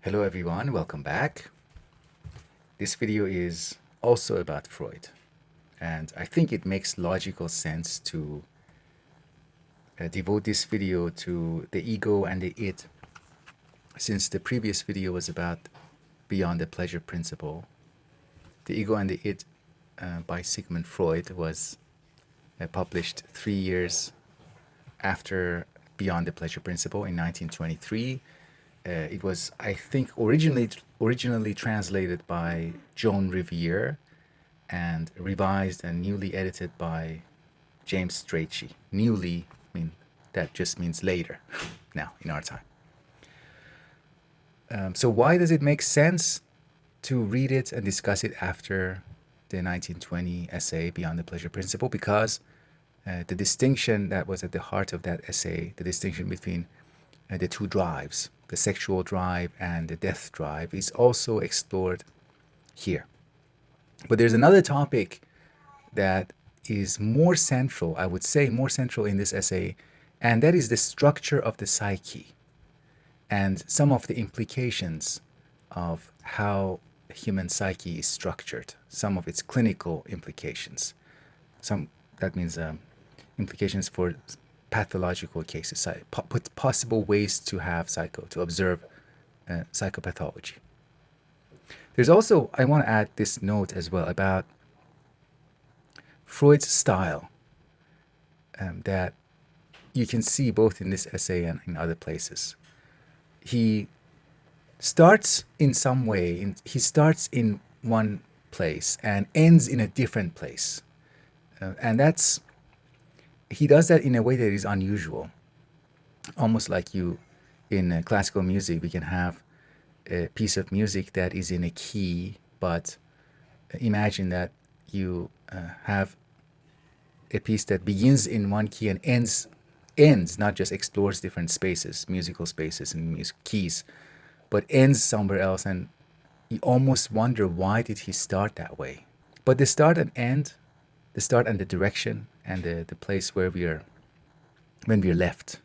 Hello everyone, welcome back. This video is also about Freud, and I think it makes logical sense to devote this video to the ego and the id, since the previous video was about Beyond the Pleasure Principle. The Ego and the Id by Sigmund Freud was published 3 years after Beyond the Pleasure Principle in 1923. It was, I think, originally translated by Joan Riviere and revised and newly edited by James Strachey. Newly, I mean, that just means later, now, in our time. So why does it make sense to read it and discuss it after the 1920 essay, Beyond the Pleasure Principle? Because the distinction that was at the heart of that essay, the distinction between the two drives, the sexual drive and the death drive, is also explored here. But there's another topic that is more central, I would say, more central in this essay, and that is the structure of the psyche and some of the implications of how human psyche is structured, some of its clinical implications. That means implications for pathological cases, possible ways to have to observe psychopathology. There's also, I want to add this note as well about Freud's style that you can see both in this essay and in other places. He starts in some way, he starts in one place and ends in a different place. And he does that in a way that is unusual. Almost like in classical music, we can have a piece of music that is in a key, but imagine that you have a piece that begins in one key and ends, not just explores different spaces, musical spaces and music keys, but ends somewhere else, and you almost wonder, why did he start that way? But the start and end, the start and the direction and the place where when we're left,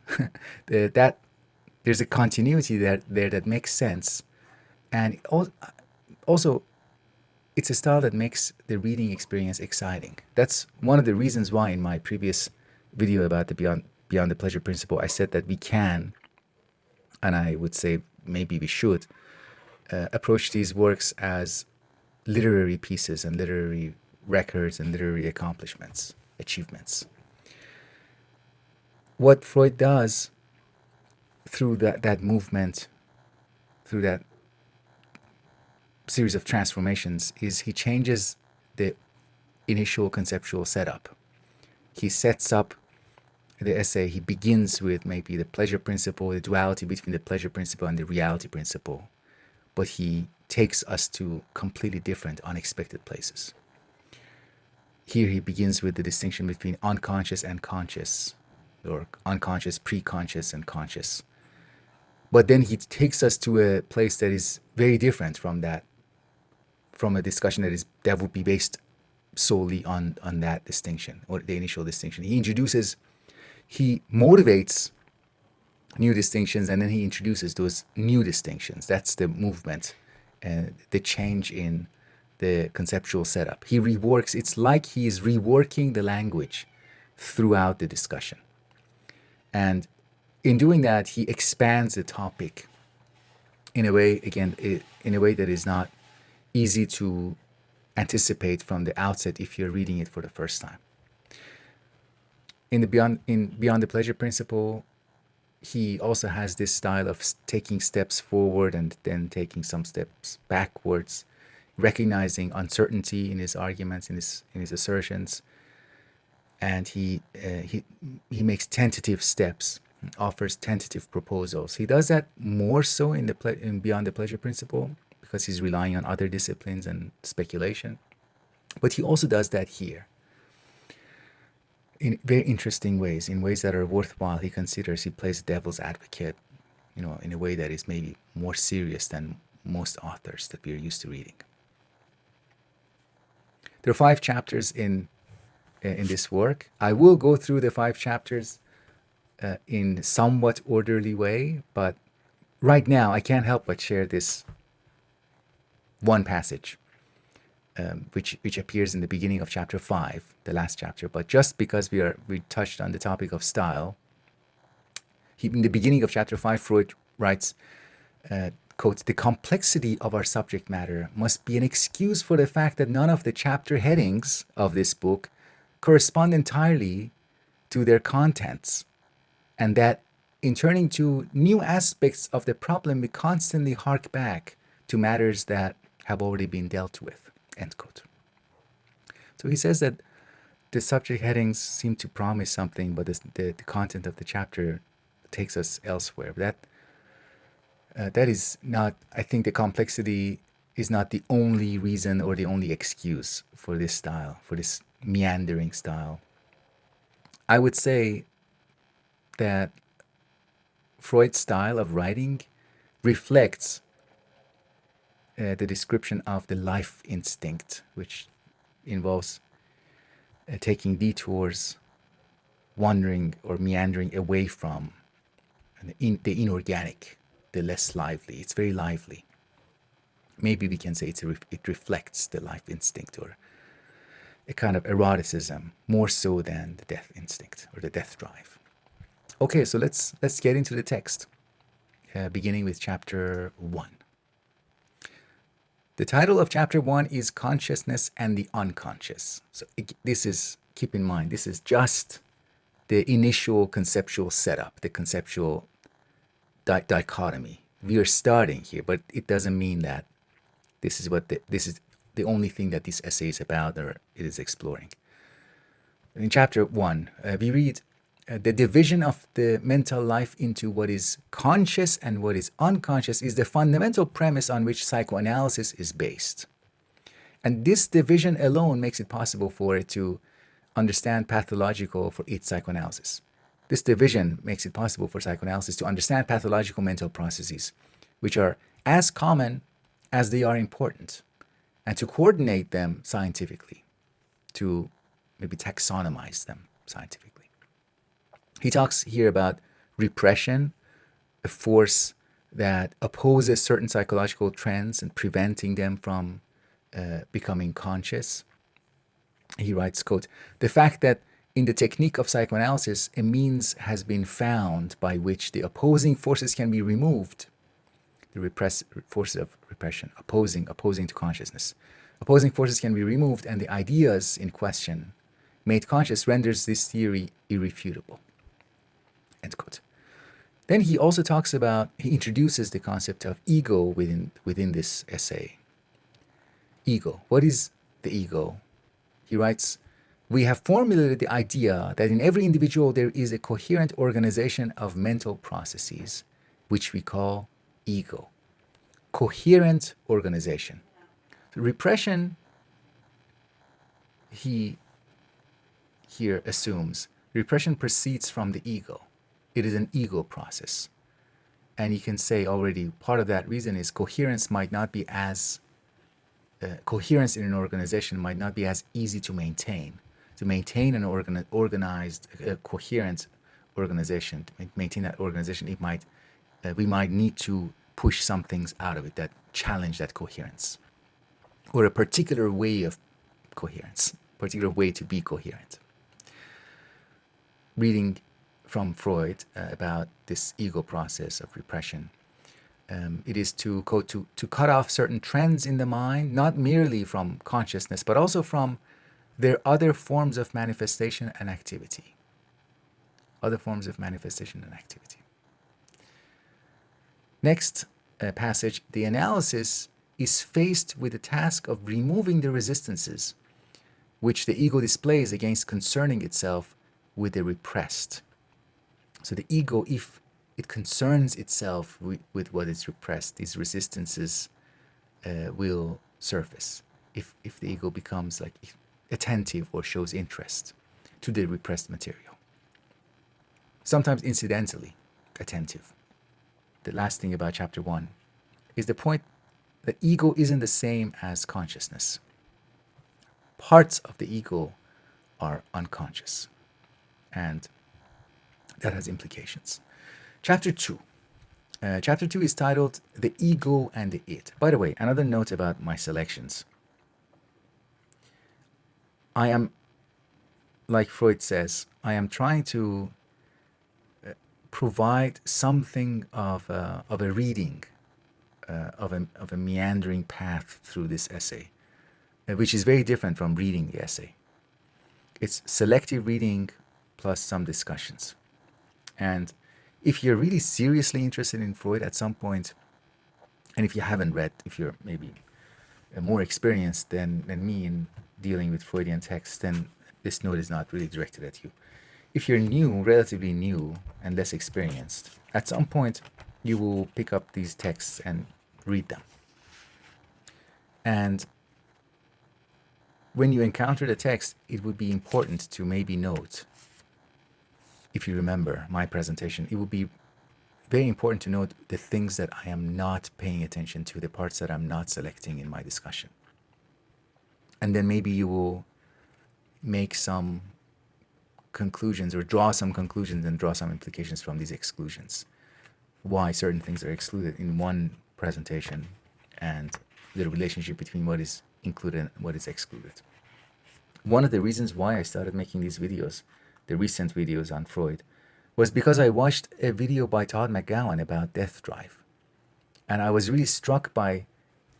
that there's a continuity there that makes sense. And also, it's a style that makes the reading experience exciting. That's one of the reasons why in my previous video about the Beyond the Pleasure Principle, I said that we can, and I would say maybe we should, approach these works as literary pieces and literary records and literary accomplishments, achievements. What Freud does through that movement, through that series of transformations, is he changes the initial conceptual setup. He sets up the essay, he begins with maybe the pleasure principle, the duality between the pleasure principle and the reality principle, but he takes us to completely different, unexpected places. Here he begins with the distinction between unconscious and conscious, or unconscious, pre-conscious, and conscious. But then he takes us to a place that is very different from that, from a discussion that would be based solely on that distinction, or the initial distinction. He motivates new distinctions, and then he introduces those new distinctions. That's the movement, the change in the conceptual setup. He reworks, it's like he is reworking the language throughout the discussion. And in doing that, he expands the topic in a way, again, in a way that is not easy to anticipate from the outset if you're reading it for the first time. In Beyond the Pleasure Principle, he also has this style of taking steps forward and then taking some steps backwards, recognizing uncertainty in his arguments, in his assertions, and he makes tentative steps, offers tentative proposals. He does that more so in Beyond the Pleasure Principle because he's relying on other disciplines and speculation, but he also does that here in very interesting ways, in ways that are worthwhile. He plays devil's advocate, in a way that is maybe more serious than most authors that we're used to reading. There are 5 chapters in this work. I will go through the 5 chapters in somewhat orderly way, but right now, I can't help but share this one passage, which appears in the beginning of chapter 5, the last chapter. But just because we touched on the topic of style, in the beginning of chapter 5, Freud writes, quote, "The complexity of our subject matter must be an excuse for the fact that none of the chapter headings of this book correspond entirely to their contents, and that in turning to new aspects of the problem, we constantly hark back to matters that have already been dealt with," end quote. So he says that the subject headings seem to promise something, but the content of the chapter takes us elsewhere. That is not, I think the complexity is not the only reason or the only excuse for this style, for this meandering style. I would say that Freud's style of writing reflects the description of the life instinct, which involves taking detours, wandering or meandering away from the inorganic, the less lively. It's very lively. Maybe we can say it reflects the life instinct, or a kind of eroticism, more so than the death instinct or the death drive. Okay, so let's get into the text, beginning with chapter 1. The title of chapter 1 is Consciousness and the Unconscious. So this is, keep in mind, this is just the initial conceptual setup, the conceptual dichotomy. We are starting here, but it doesn't mean that this is the only thing that this essay is about, or it is exploring. In chapter 1, we read, the division of the mental life into what is conscious and what is unconscious is the fundamental premise on which psychoanalysis is based. And this division alone makes it possible for it to understand pathological for its psychoanalysis. This division makes it possible for psychoanalysis to understand pathological mental processes, which are as common as they are important, and to coordinate them scientifically, to maybe taxonomize them scientifically. He talks here about repression, a force that opposes certain psychological trends and preventing them from becoming conscious. He writes, quote, "The fact that in the technique of psychoanalysis, a means has been found by which the opposing forces can be removed, the forces of repression, opposing to consciousness. Opposing forces can be removed, and the ideas in question made conscious renders this theory irrefutable," end quote. Then he also talks about, he introduces the concept of ego within this essay. Ego. What is the ego? He writes, "We have formulated the idea that in every individual there is a coherent organization of mental processes, which we call ego." Coherent organization. So repression, he here assumes, repression proceeds from the ego. It is an ego process. And you can say already part of that reason is coherence might not be as, coherence in an organization might not be as easy to maintain. To maintain an organized, coherent organization, to maintain that organization, we might need to push some things out of it that challenge that coherence, or a particular way of coherence, particular way to be coherent. Reading from Freud about this ego process of repression, it is to cut off certain trends in the mind, not merely from consciousness, but also from their other forms of manifestation and activity. Other forms of manifestation and activity. Next passage, the analysis is faced with the task of removing the resistances which the ego displays against concerning itself with the repressed. So the ego, if it concerns itself with what is repressed, these resistances will surface. If the ego becomes like attentive or shows interest to the repressed material. Sometimes incidentally attentive. The last thing about chapter 1 is the point that ego isn't the same as consciousness. Parts of the ego are unconscious, and that has implications. Chapter 2. Chapter 2 is titled The Ego and the It. By the way, another note about my selections. I am, like Freud says, I am trying to provide something of a reading, of a meandering path through this essay, which is very different from reading the essay. It's selective reading plus some discussions. And if you're really seriously interested in Freud at some point, and if you haven't read, if you're maybe more experienced than me in dealing with Freudian texts, then this note is not really directed at you. If you're new, relatively new, and less experienced, at some point you will pick up these texts and read them. And when you encounter the text, it would be important to maybe note, if you remember my presentation, it would be very important to note the things that I am not paying attention to, the parts that I'm not selecting in my discussion. And then maybe you will make some conclusions or draw some conclusions and draw some implications from these exclusions. Why certain things are excluded in one presentation and the relationship between what is included and what is excluded. One of the reasons why I started making these videos, the recent videos on Freud, was because I watched a video by Todd McGowan about death drive. And I was really struck by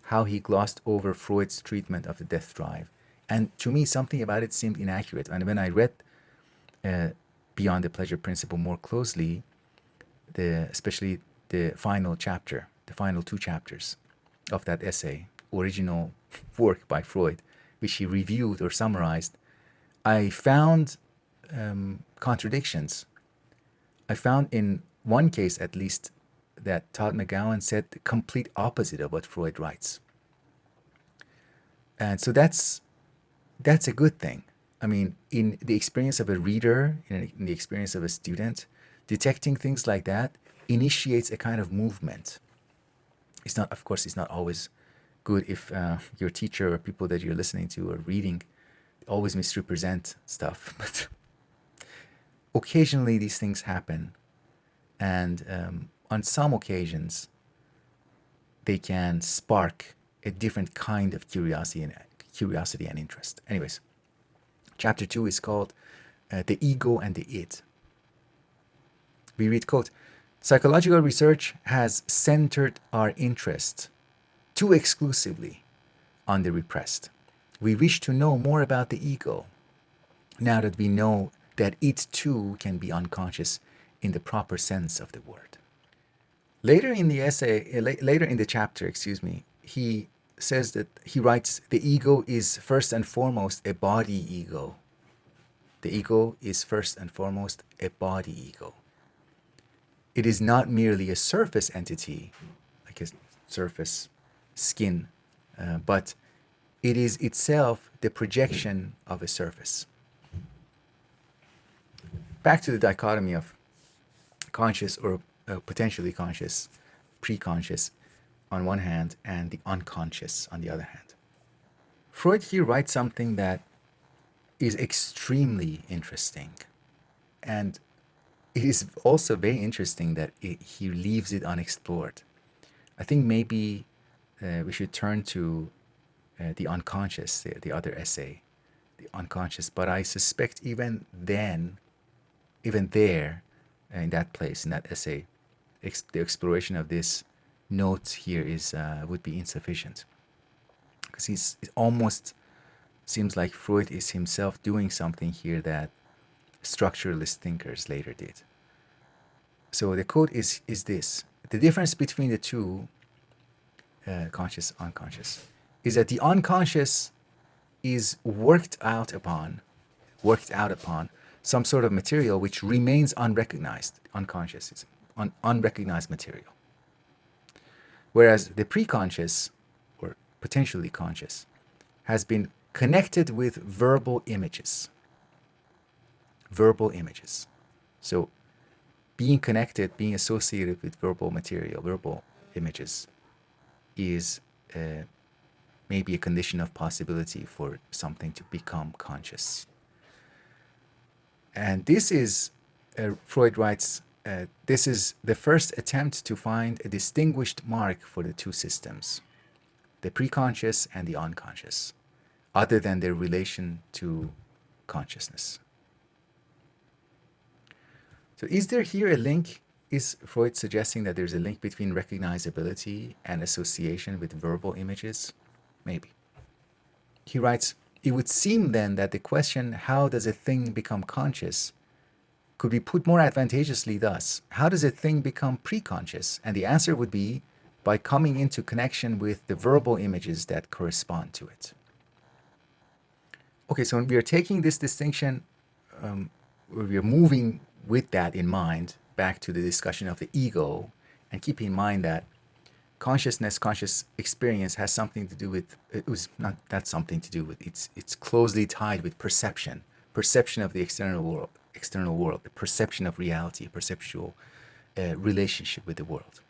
how he glossed over Freud's treatment of the death drive. And to me, something about it seemed inaccurate. And when I read Beyond the Pleasure Principle more closely, especially the final chapter, the final 2 chapters of that essay, original work by Freud, which he reviewed or summarized, I found contradictions. I found in one case, at least, that Todd McGowan said the complete opposite of what Freud writes. And so that's a good thing. I mean, in the experience of a reader, in the experience of a student, detecting things like that initiates a kind of movement. It's not, of course, it's not always good if your teacher or people that you're listening to or reading always misrepresent stuff. But occasionally these things happen. And on some occasions, they can spark a different kind of curiosity and interest. Anyways, chapter 2 is called The Ego and the It. We read, quote, "Psychological research has centered our interest too exclusively on the repressed. We wish to know more about the ego, now that we know that it too can be unconscious in the proper sense of the word." Later in the essay, later in the chapter, he says that he writes, "The ego is first and foremost a body ego. The ego is first and foremost a body ego. It is not merely a surface entity, like a surface skin, but it is itself the projection of a surface." Back to the dichotomy of conscious or potentially conscious, preconscious on one hand, and the unconscious on the other hand. Freud here writes something that is extremely interesting. And it is also very interesting that he leaves it unexplored. I think maybe we should turn to the unconscious, the other essay, the unconscious. But I suspect even there, in that place, in that essay, the exploration of this note here would be insufficient, because it almost seems like Freud is himself doing something here that structuralist thinkers later did. So the quote is this: "The difference between the two, conscious, unconscious, is that the unconscious is worked out upon some sort of material which remains unrecognized. Unconscious is unrecognized material. Whereas the preconscious, or potentially conscious, has been connected with verbal images. Verbal images. So being connected, being associated with verbal material, verbal images, is maybe a condition of possibility for something to become conscious." And this is, Freud writes, this is the first attempt to find a distinguished mark for the two systems, the preconscious and the unconscious, other than their relation to consciousness. So is there here a link? Is Freud suggesting that there's a link between recognizability and association with verbal images? Maybe. He writes, it would seem then that the question, how does a thing become conscious, could be put more advantageously thus. How does a thing become preconscious? And the answer would be by coming into connection with the verbal images that correspond to it. Okay, so when we are taking this distinction, we are moving with that in mind back to the discussion of the ego, and keep in mind that consciousness, conscious experience has something to do with, it was not that something to do with, it's closely tied with perception of the external world, the perception of reality, a perceptual relationship with the world.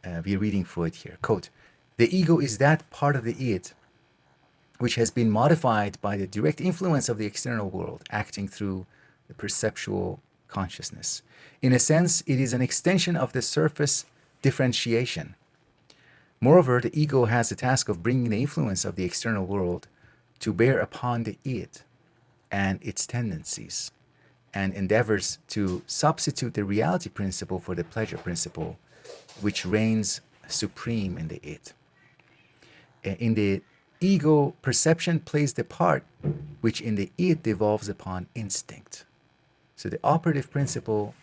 We're reading Freud here. Quote, the ego is that part of the id which has been modified by the direct influence of the external world, acting through the perceptual consciousness. In a sense, it is an extension of the surface differentiation. Moreover, the ego has the task of bringing the influence of the external world to bear upon the id and its tendencies, and endeavors to substitute the reality principle for the pleasure principle, which reigns supreme in the id. In the ego, perception plays the part which in the id devolves upon instinct. So the operative principle,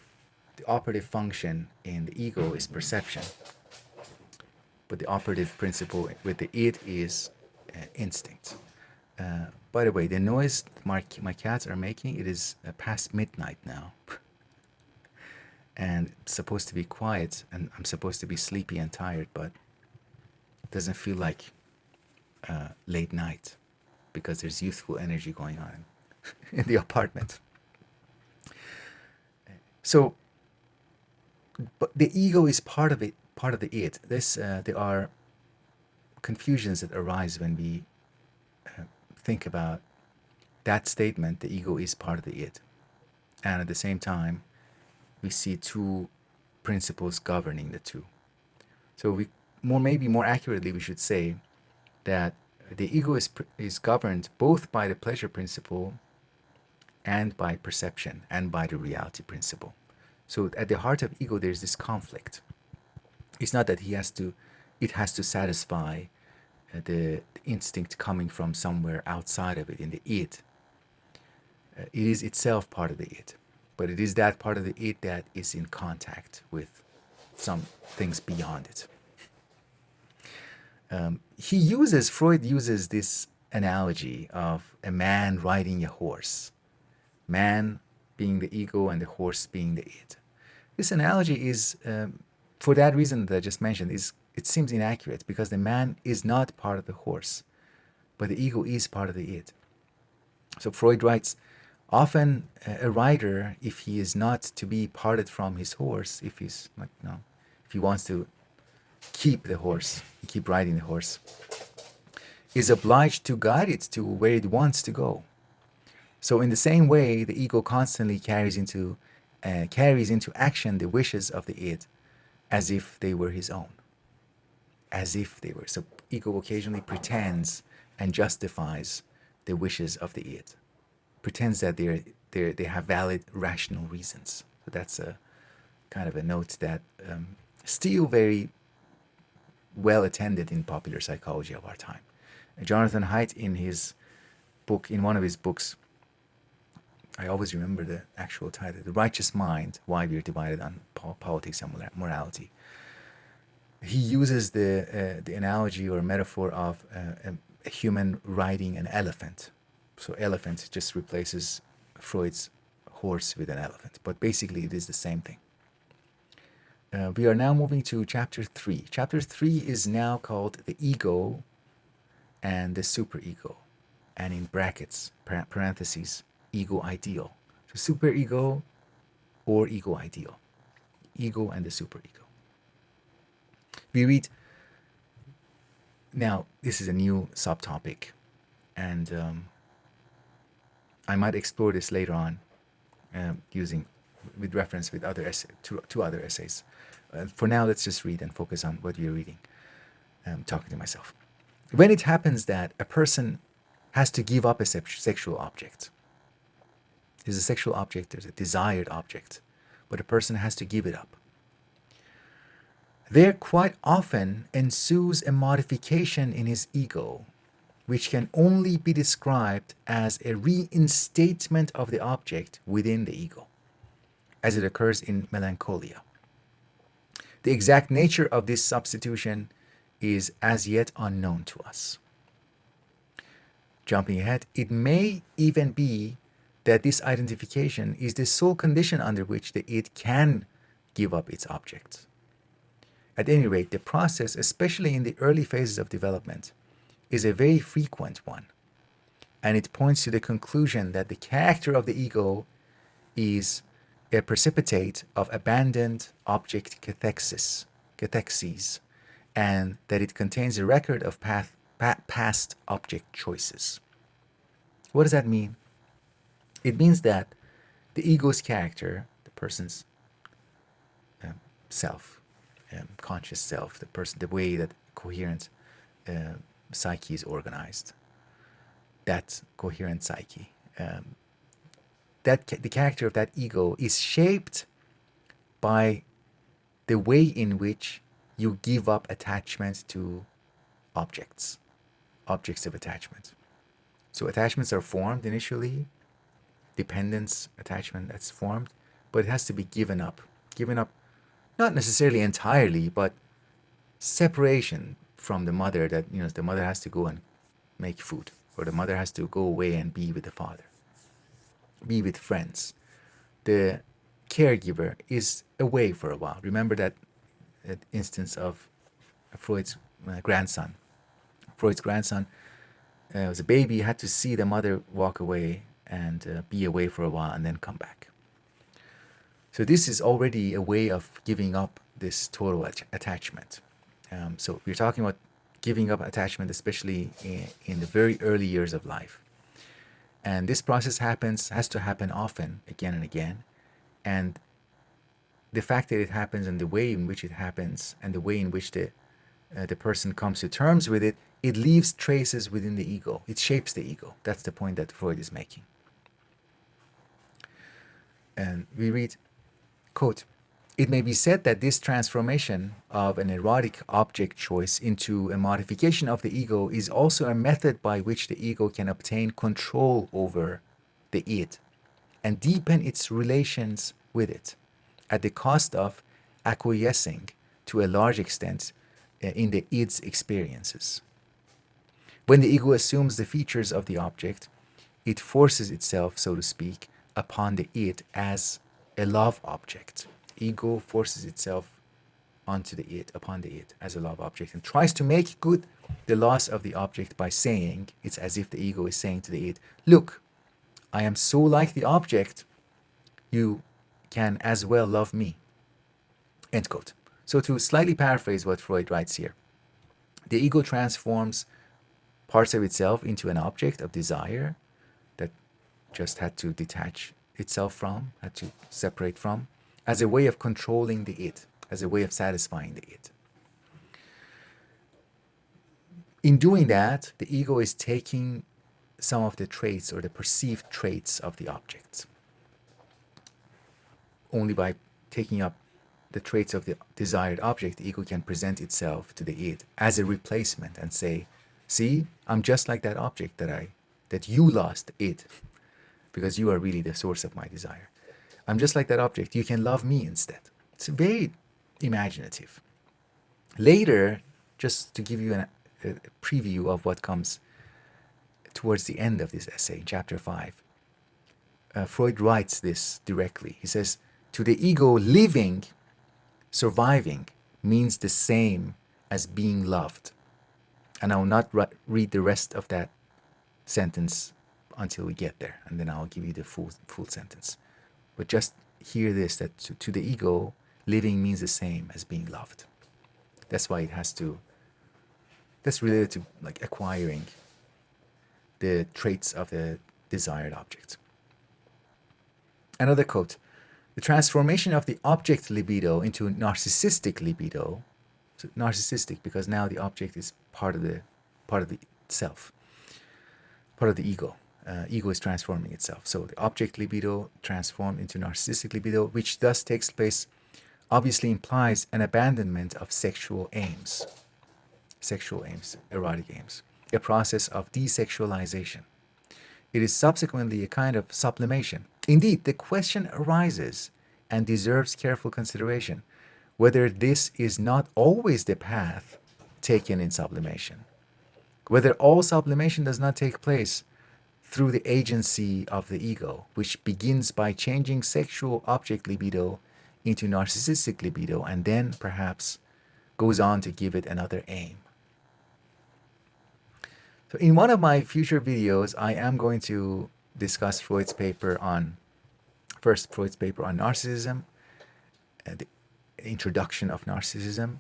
the operative function in the ego is perception, but the operative principle with the id is instinct. By the way, the noise my cats are making, it is past midnight now. And it's supposed to be quiet, and I'm supposed to be sleepy and tired, but it doesn't feel like late night because there's youthful energy going on in the apartment. So, but the ego is part of it, part of the id. There are confusions that arise when we think about that statement, the ego is part of the id. And at the same time, we see two principles governing the two. So maybe more accurately, we should say that the ego is governed both by the pleasure principle and by perception and by the reality principle. So at the heart of ego, there's this conflict. It's not that it has to satisfy the instinct coming from somewhere outside of it in the id. It is itself part of the id, but it is that part of the id that is in contact with some things beyond it. Freud uses this analogy of a man riding a horse, man being the ego and the horse being the id. This analogy is, for that reason that I just mentioned, it seems inaccurate because the man is not part of the horse, but the ego is part of the id. So Freud writes, often a rider, if he is not to be parted from his horse, if he wants to keep the horse, keep riding the horse, is obliged to guide it to where it wants to go. So in the same way, the ego constantly carries into action the wishes of the id as if they were his own. As if they were. So ego occasionally pretends and justifies the wishes of the id. Pretends that they have valid rational reasons. So that's a kind of a note that still very well attended in popular psychology of our time. Jonathan Haidt in one of his books, I always remember the actual title, The Righteous Mind, Why We Are Divided on Politics and Morality. He uses the analogy or metaphor of a human riding an elephant. So elephant just replaces Freud's horse with an elephant, but basically it is the same thing. We are now moving to chapter 3. Chapter 3 is now called the ego and the superego, and in brackets, parentheses, ego ideal. So superego or ego ideal. Ego and the superego. We read, now this is a new subtopic, and I might explore this later on using with reference with other two other essays. For now, let's just read and focus on what we're reading. Talking to myself. When it happens that a person has to give up a sexual object, there's a sexual object, there's a desired object, but a person has to give it up. There quite often ensues a modification in his ego, which can only be described as a reinstatement of the object within the ego, as it occurs in melancholia. The exact nature of this substitution is as yet unknown to us. Jumping ahead, it may even be that this identification is the sole condition under which the id can give up its objects. At any rate, the process, especially in the early phases of development, is a very frequent one, and it points to the conclusion that the character of the ego is a precipitate of abandoned object cathexes, and that it contains a record of past object choices. What does that mean? It means that the ego's character, the person's self, conscious self, the way that coherent psyche is organized, that coherent psyche, the character of that ego is shaped by the way in which you give up attachment to objects of attachment. So attachments are formed initially, dependence, attachment that's formed, but it has to be given up. Given up, not necessarily entirely, but separation from the mother, that the mother has to go and make food, or the mother has to go away and be with the father, be with friends. The caregiver is away for a while. Remember that instance of Freud's grandson. Freud's grandson was a baby, had to see the mother walk away and be away for a while and then come back. So this is already a way of giving up this total attachment. So we're talking about giving up attachment, especially in the very early years of life. And this process has to happen often, again and again. And the fact that it happens and the way in which it happens and the way in which the person comes to terms with it, it leaves traces within the ego. It shapes the ego. That's the point that Freud is making. And we read, quote, "It may be said that this transformation of an erotic object choice into a modification of the ego is also a method by which the ego can obtain control over the id and deepen its relations with it, at the cost of acquiescing to a large extent in the id's experiences. When the ego assumes the features of the object, it forces itself, so to speak, upon the id as a love object. Ego forces itself onto the id, upon the id, as a love object, and tries to make good the loss of the object by saying, it's as if the ego is saying to the id, look, I am so like the object, you can as well love me. End quote. So to slightly paraphrase what Freud writes here, the ego transforms parts of itself into an object of desire that just had to detach itself from, had to separate from, as a way of controlling the id, as a way of satisfying the id. In doing that, the ego is taking some of the traits or the perceived traits of the objects. Only by taking up the traits of the desired object, the ego can present itself to the id as a replacement and say, see, I'm just like that object that you lost, id, because you are really the source of my desire. I'm just like that object. You can love me instead. It's very imaginative. Later, just to give you a preview of what comes towards the end of this essay, in chapter 5, Freud writes this directly. He says, to the ego, living, surviving, means the same as being loved. And I will not read the rest of that sentence until we get there, and then I'll give you the full sentence. But just hear this, that to the ego, living means the same as being loved. That's why that's related to like acquiring the traits of the desired object. Another quote, The transformation of the object libido into narcissistic libido, so narcissistic because now the object is part of the self, part of the ego. Ego is transforming itself. So the object libido transformed into narcissistic libido, which thus takes place, obviously implies an abandonment of sexual aims, erotic aims, a process of desexualization. It is subsequently a kind of sublimation. Indeed, the question arises and deserves careful consideration whether this is not always the path taken in sublimation, whether all sublimation does not take place through the agency of the ego, which begins by changing sexual object libido into narcissistic libido and then perhaps goes on to give it another aim. So in one of my future videos, I am going to discuss Freud's paper on narcissism, the introduction of narcissism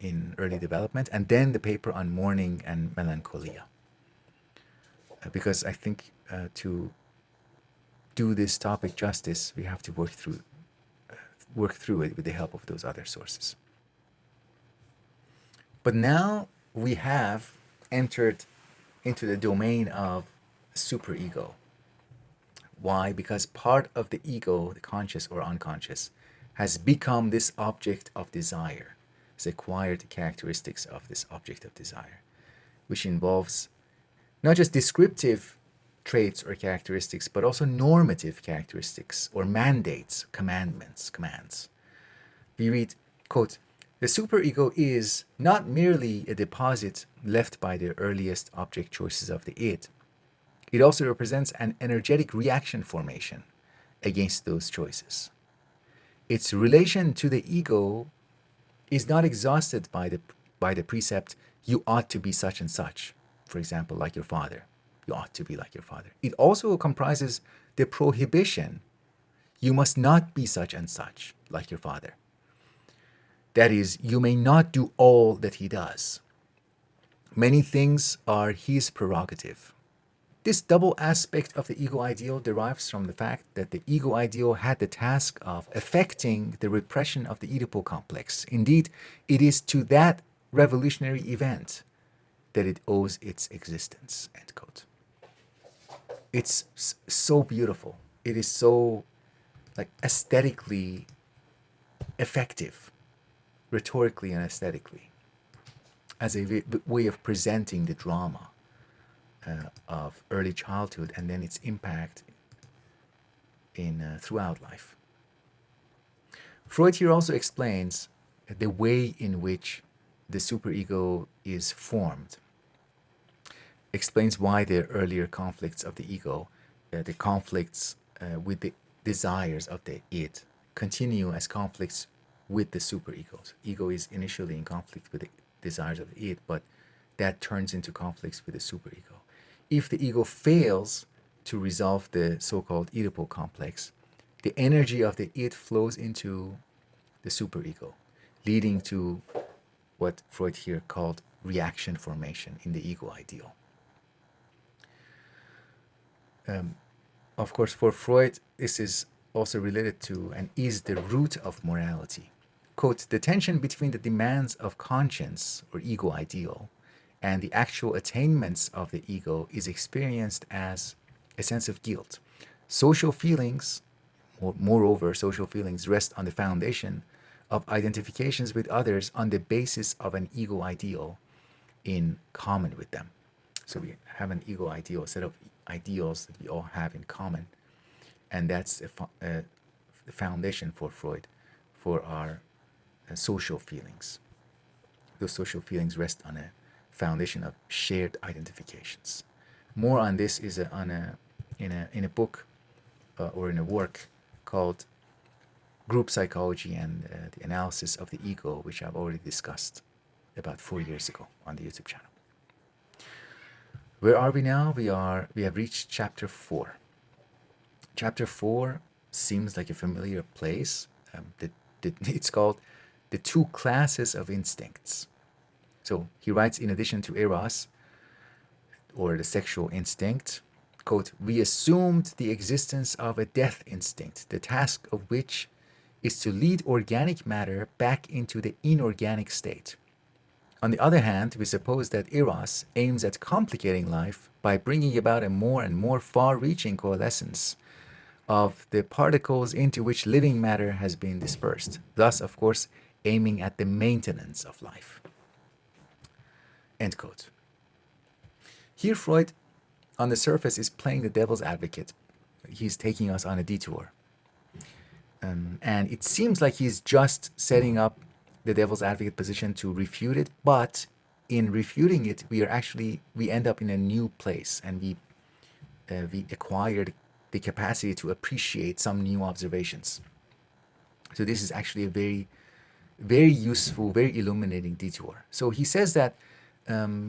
in early development, and then the paper on mourning and melancholia. Because I think to do this topic justice, we have to work through it with the help of those other sources. But now we have entered into the domain of superego. Why? Because part of the ego, the conscious or unconscious, has become this object of desire, has acquired characteristics of this object of desire, which involves not just descriptive traits or characteristics, but also normative characteristics or mandates, commands. We read, quote, "The superego is not merely a deposit left by the earliest object choices of the id. It also represents an energetic reaction formation against those choices. Its relation to the ego is not exhausted by the precept, you ought to be such and such, for example, like your father. You ought to be like your father. It also comprises the prohibition, you must not be such and such, like your father. That is, you may not do all that he does. Many things are his prerogative." This double aspect of the ego ideal derives from the fact that the ego ideal had the task of effecting the repression of the Oedipal complex. Indeed, it is to that revolutionary event that it owes its existence, end quote. It's so beautiful. It is so aesthetically effective, rhetorically and aesthetically, as a way of presenting the drama of early childhood and then its impact in throughout life. Freud here also explains the way in which the superego is formed, explains why the earlier conflicts of the ego, the conflicts with the desires of the id, continue as conflicts with the superego. Ego is initially in conflict with the desires of the id, but that turns into conflicts with the superego. If the ego fails to resolve the so-called Oedipal complex, the energy of the id flows into the superego, leading to what Freud here called reaction formation in the ego ideal. Of course, for Freud, this is also related to and is the root of morality. Quote, "The tension between the demands of conscience or ego ideal and the actual attainments of the ego is experienced as a sense of guilt. Social feelings, moreover, social feelings rest on the foundation of identifications with others on the basis of an ego ideal in common with them." So we have an ego ideal, a set of ideals that we all have in common. And that's the foundation for Freud, for our social feelings. Those social feelings rest on a foundation of shared identifications. More on this is in a book or in a work called Group Psychology and the Analysis of the Ego, which I've already discussed about 4 years ago on the YouTube channel. Where are we now? We have reached chapter 4. Chapter 4 seems like a familiar place. It's called The Two Classes of Instincts. So he writes, in addition to eros, or the sexual instinct, quote, we assumed the existence of a death instinct, the task of which is to lead organic matter back into the inorganic state. On the other hand, we suppose that Eros aims at complicating life by bringing about a more and more far-reaching coalescence of the particles into which living matter has been dispersed, thus, of course, aiming at the maintenance of life. End quote. Here, Freud, on the surface, is playing the devil's advocate. He's taking us on a detour. And it seems like he's just setting up the devil's advocate position to refute it, but in refuting it, we end up in a new place, and we acquired the capacity to appreciate some new observations. So this is actually a very, very useful, very illuminating detour. So he says that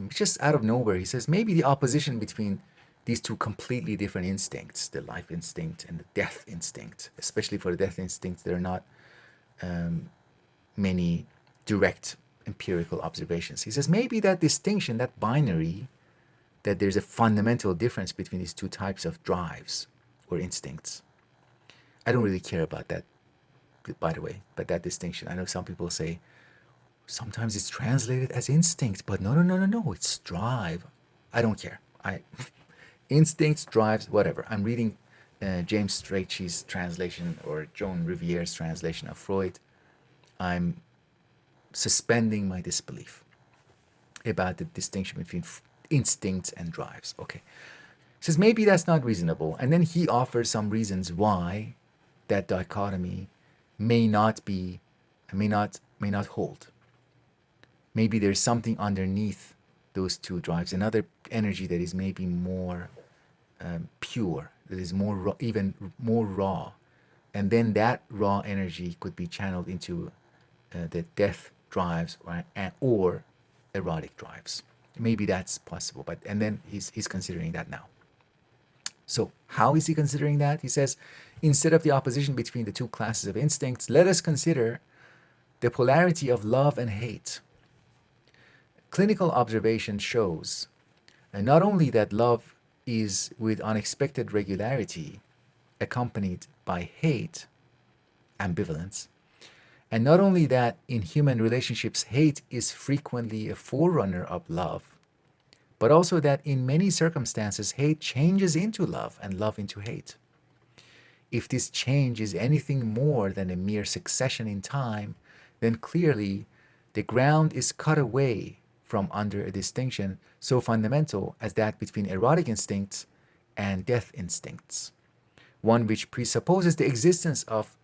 just out of nowhere, he says maybe the opposition between these two completely different instincts, the life instinct and the death instinct, especially for the death instinct, there are not many direct empirical observations. He says maybe that distinction, that binary, that there's a fundamental difference between these two types of drives or instincts. I don't really care about that, by the way, but that distinction. I know some people say sometimes it's translated as instinct, but no, it's drive. I don't care. Instincts, drives, whatever. I'm reading James Strachey's translation or Joan Riviere's translation of Freud. I'm suspending my disbelief about the distinction between instincts and drives. Okay. He says maybe that's not reasonable. And then he offers some reasons why that dichotomy may not hold. Maybe there's something underneath those two drives, another energy that is maybe more pure, that is even more raw, and then that raw energy could be channeled into the death drives or erotic drives. Maybe that's possible, and then he's considering that now. So how is he considering that? He says, instead of the opposition between the two classes of instincts, let us consider the polarity of love and hate. Clinical observation shows not only that love is with unexpected regularity accompanied by hate, ambivalence, and not only that in human relationships hate is frequently a forerunner of love, but also that in many circumstances hate changes into love and love into hate. If this change is anything more than a mere succession in time, then clearly the ground is cut away from under a distinction so fundamental as that between erotic instincts and death instincts, one which presupposes the existence of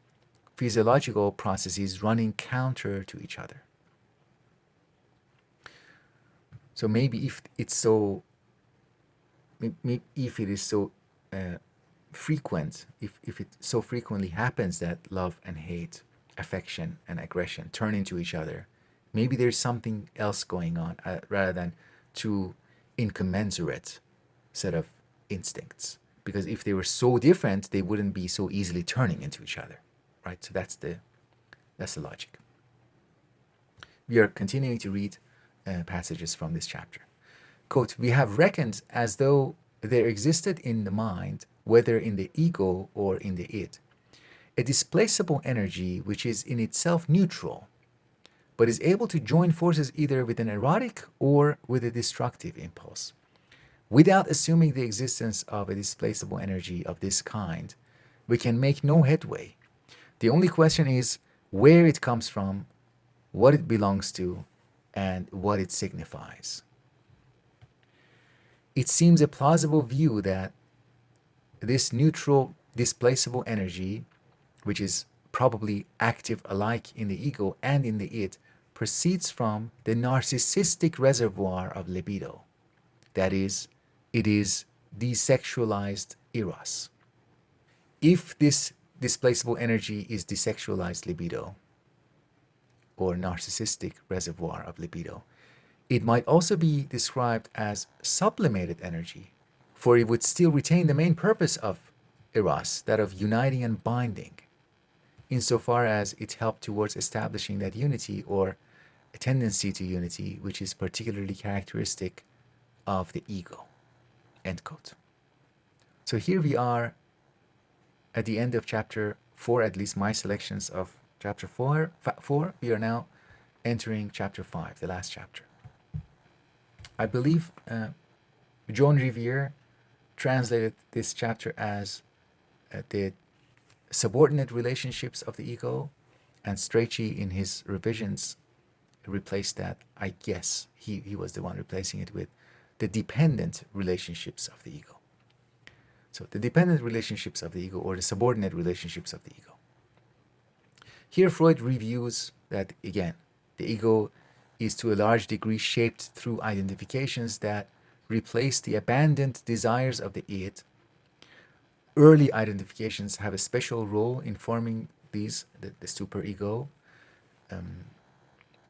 physiological processes running counter to each other. So maybe if it is so frequent, if it so frequently happens that love and hate, affection and aggression turn into each other, maybe there's something else going on rather than two incommensurate set of instincts. Because if they were so different, they wouldn't be so easily turning into each other, right? So that's the logic. We are continuing to read passages from this chapter. Quote, we have reckoned as though there existed in the mind, whether in the ego or in the id, a displaceable energy which is in itself neutral, but is able to join forces either with an erotic or with a destructive impulse. Without assuming the existence of a displaceable energy of this kind, we can make no headway. The only question is where it comes from, what it belongs to, and what it signifies. It seems a plausible view that this neutral, displaceable energy, which is probably active alike in the ego and in the id, proceeds from the narcissistic reservoir of libido. That is, it is desexualized eros. If this displaceable energy is desexualized libido, or narcissistic reservoir of libido, it might also be described as sublimated energy, for it would still retain the main purpose of eros, that of uniting and binding, insofar as it helped towards establishing that unity or a tendency to unity which is particularly characteristic of the ego. End quote. So here we are at the end of chapter 4, at least my selections of chapter 4. We are now entering chapter 5, the last chapter. I believe Joan Riviere translated this chapter as the subordinate relationships of the ego, and Strachey in his revisions replaced that. I guess he was the one replacing it with the dependent relationships of the ego. So the dependent relationships of the ego, or the subordinate relationships of the ego. Here Freud reviews that, again, the ego is to a large degree shaped through identifications that replace the abandoned desires of the id. Early identifications have a special role in forming these, the superego.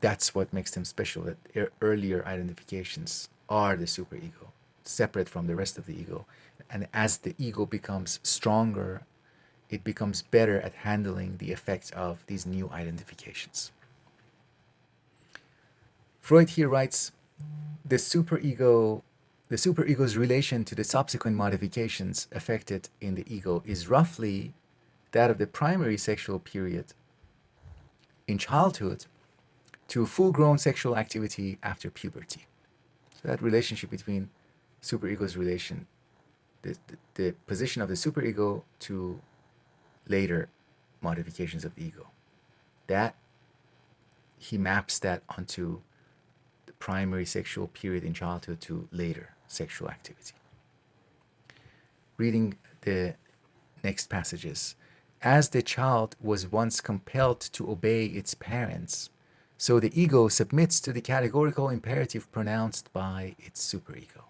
That's what makes them special, that earlier identifications are the superego, separate from the rest of the ego. And as the ego becomes stronger, it becomes better at handling the effects of these new identifications. Freud here writes, the superego's relation to the subsequent modifications affected in the ego is roughly that of the primary sexual period in childhood to full-grown sexual activity after puberty. So that relationship between superego's relation, the position of the superego to later modifications of the ego, that he maps that onto the primary sexual period in childhood to later sexual activity. Reading the next passages. As the child was once compelled to obey its parents, so the ego submits to the categorical imperative pronounced by its superego.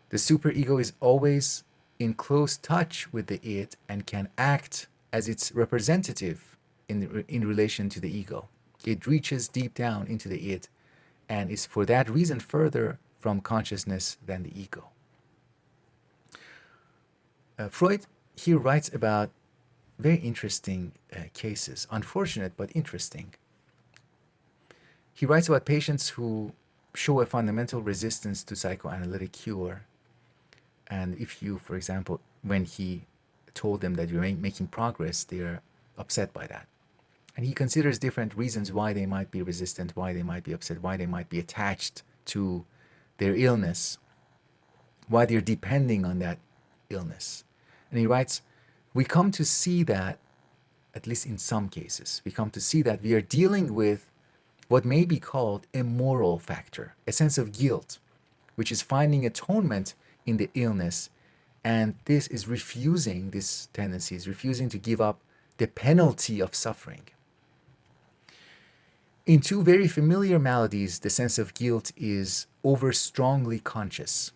The superego is always in close touch with the id and can act as its representative in relation to the ego. It reaches deep down into the id and is for that reason further from consciousness than the ego. Freud here writes about very interesting cases, unfortunate but interesting. He writes about patients who show a fundamental resistance to psychoanalytic cure. And if you, for example, when he told them that you're making progress, they're upset by that. And he considers different reasons why they might be resistant, why they might be upset, why they might be attached to their illness, why they're depending on that illness. And he writes, we come to see that, at least in some cases, we come to see that we are dealing with what may be called a moral factor, a sense of guilt, which is finding atonement in the illness. And this tendency is refusing to give up the penalty of suffering. In two very familiar maladies, the sense of guilt is over-strongly conscious.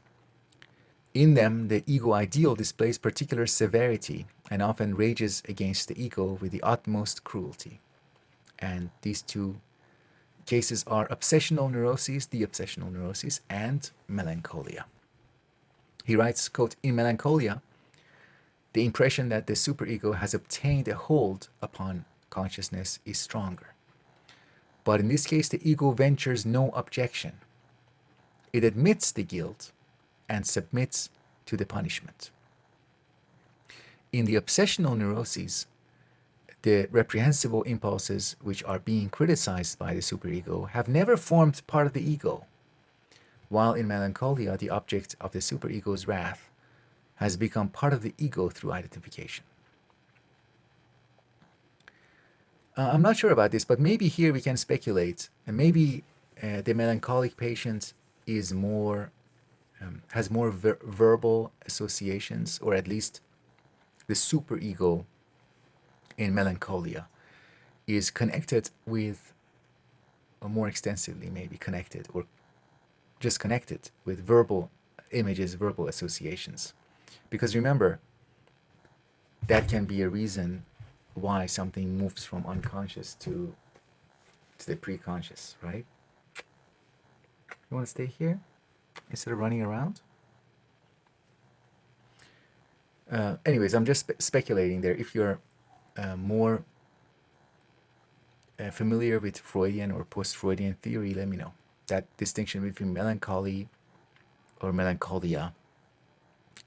In them, the ego ideal displays particular severity and often rages against the ego with the utmost cruelty. And these two cases are obsessional neuroses, the obsessional neuroses, and melancholia. He writes, quote, in melancholia, the impression that the superego has obtained a hold upon consciousness is stronger. But in this case, the ego ventures no objection. It admits the guilt and submits to the punishment. In the obsessional neuroses, the reprehensible impulses which are being criticized by the superego have never formed part of the ego, while in melancholia, the object of the superego's wrath has become part of the ego through identification. I'm not sure about this, but maybe here we can speculate, and maybe the melancholic patient is more has more verbal associations, or at least the superego in melancholia is connected with, or more extensively maybe connected, or just connected with verbal images, verbal associations. Because remember, that can be a reason why something moves from unconscious to the preconscious, right? You want to stay here instead of running around? Anyways, I'm just speculating there. If you're more familiar with Freudian or post-Freudian theory, let me know. That distinction between melancholy or melancholia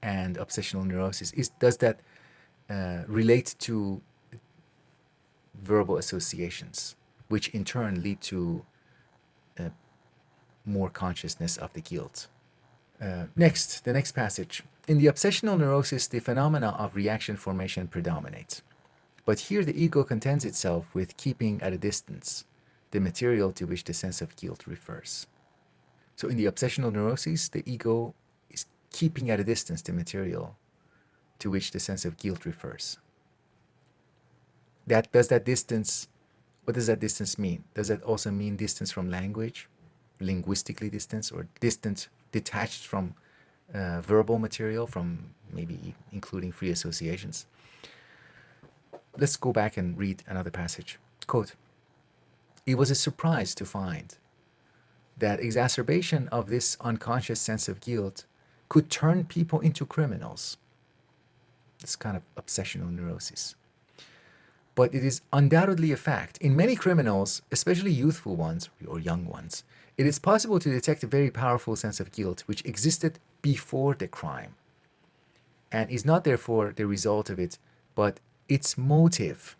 and obsessional neurosis, does that relate to verbal associations, which in turn lead to more consciousness of the guilt. Next, the next passage. In the obsessional neurosis, the phenomena of reaction formation predominates. But here the ego contents itself with keeping at a distance the material to which the sense of guilt refers. So in the obsessional neurosis, the ego is keeping at a distance the material to which the sense of guilt refers. What does that distance mean? Does that also mean distance from language, linguistically distance, or distant, detached from verbal material, from maybe including free associations? Let's go back and read another passage. Quote, "It was a surprise to find that exacerbation of this unconscious sense of guilt could turn people into criminals." This kind of obsessional neurosis. "But it is undoubtedly a fact. In many criminals, especially youthful ones or young ones, it is possible to detect a very powerful sense of guilt which existed before the crime and is not therefore the result of it, but its motive.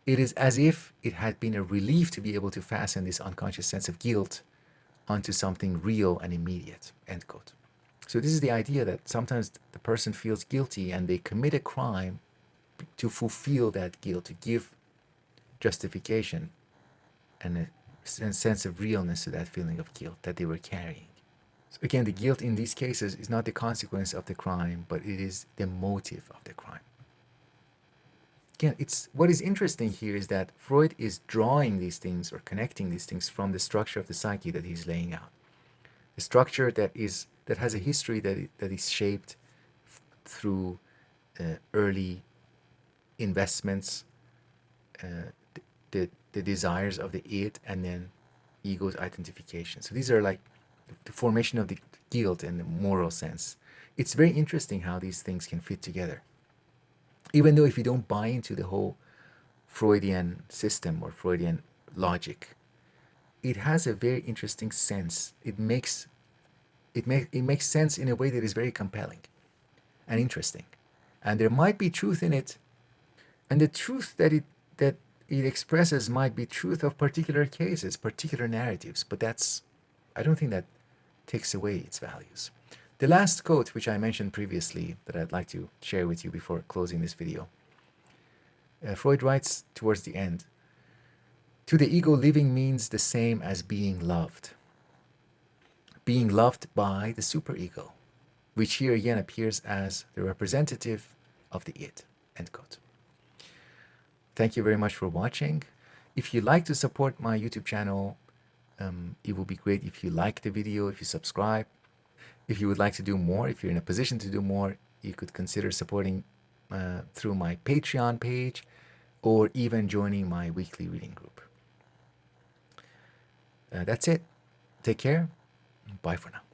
It is as if it had been a relief to be able to fasten this unconscious sense of guilt onto something real and immediate." End quote. So this is the idea that sometimes the person feels guilty and they commit a crime to fulfill that guilt, to give justification and a sense of realness to that feeling of guilt that they were carrying. So again, the guilt in these cases is not the consequence of the crime, but it is the motive of the crime. Again, what is interesting here is that Freud is drawing these things or connecting these things from the structure of the psyche that he's laying out. A structure that has a history that is shaped through early investments, the desires of the id, and then ego's identification. So these are like the formation of the guilt in the moral sense. It's very interesting how these things can fit together. Even though if you don't buy into the whole Freudian system or Freudian logic, it has a very interesting sense. It makes sense in a way that is very compelling and interesting. And there might be truth in it. And the truth that it expresses might be truth of particular cases, particular narratives, but I don't think that takes away its values. The last quote, which I mentioned previously, that I'd like to share with you before closing this video. Freud writes towards the end, "To the ego, living means the same as being loved. Being loved by the superego, which here again appears as the representative of the id." End quote. Thank you very much for watching. If you'd like to support my YouTube channel, it would be great if you like the video, if you subscribe. If you would like to do more, if you're in a position to do more, you could consider supporting through my Patreon page or even joining my weekly reading group. That's it. Take care. Bye for now.